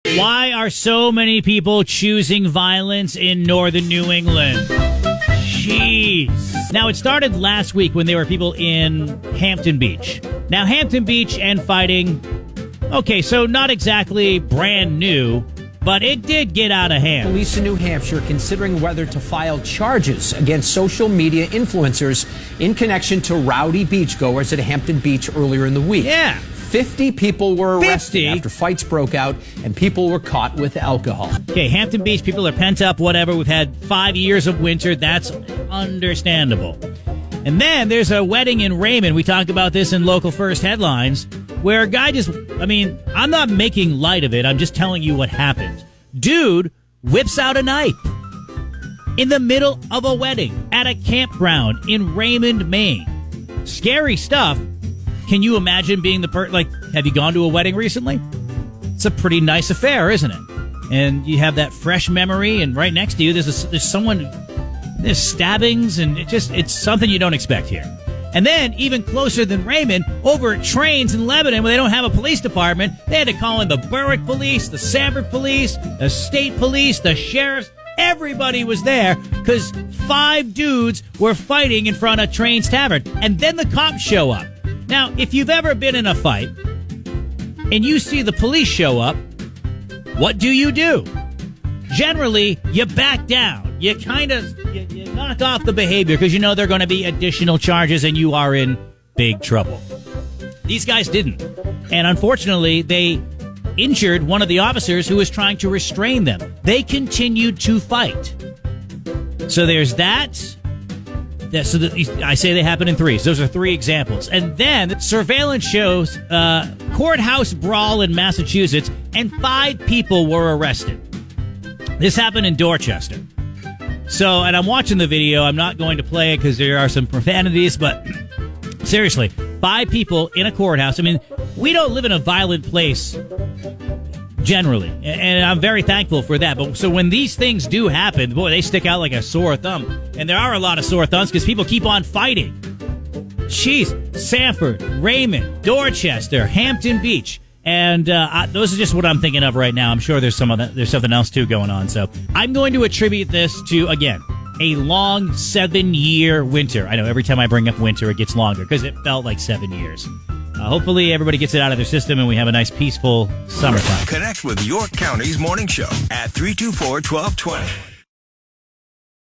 Why are so many people choosing violence in northern New England? Jeez. Now, it started last week when there were people in Hampton Beach. Now, Hampton Beach and fighting, okay, so not exactly brand new, but it did get out of hand. Police in New Hampshire considering whether to file charges against social media influencers in connection to rowdy beachgoers at Hampton Beach earlier in the week. Yeah. 50 people were arrested after fights broke out and people were caught with alcohol. Okay, Hampton Beach, people are pent up, whatever. We've had 5 years of winter. That's understandable. And then there's a wedding in Raymond. We talked about this in Local First Headlines, where a guy I'm not making light of it. I'm just telling you what happened. Dude whips out a knife in the middle of a wedding at a campground in Raymond, Maine. Scary stuff. Can you imagine being have you gone to a wedding recently? It's a pretty nice affair, isn't it? And you have that fresh memory, and right next to you, there's stabbings, and it's something you don't expect here. And then, even closer than Raymond, over at Trains in Lebanon, where they don't have a police department, they had to call in the Berwick police, the Sanford police, the state police, the sheriffs. Everybody was there because 5 dudes were fighting in front of Trains Tavern. And then the cops show up. Now, if you've ever been in a fight and you see the police show up, what do? Generally, you back down. You you knock off the behavior because you know there are going to be additional charges and you are in big trouble. These guys didn't. And unfortunately, they injured one of the officers who was trying to restrain them. They continued to fight. So there's that. I say they happen in threes. Those are 3 examples. And then surveillance shows courthouse brawl in Massachusetts, and 5 people were arrested. This happened in Dorchester. So, and I'm watching the video. I'm not going to play it because there are some profanities, but seriously, 5 people in a courthouse. I mean, we don't live in a violent place generally, and I'm very thankful for that. But so when these things do happen, boy, they stick out like a sore thumb. And there are a lot of sore thumbs because people keep on fighting. Jeez, Sanford, Raymond, Dorchester, Hampton Beach. And those are just what I'm thinking of right now. I'm sure there's something else too going on. So I'm going to attribute this to, again, a long 7-year winter. I know every time I bring up winter, it gets longer because it felt like 7 years. Hopefully everybody gets it out of their system and we have a nice, peaceful summertime. Connect with York County's morning show at 324-1220.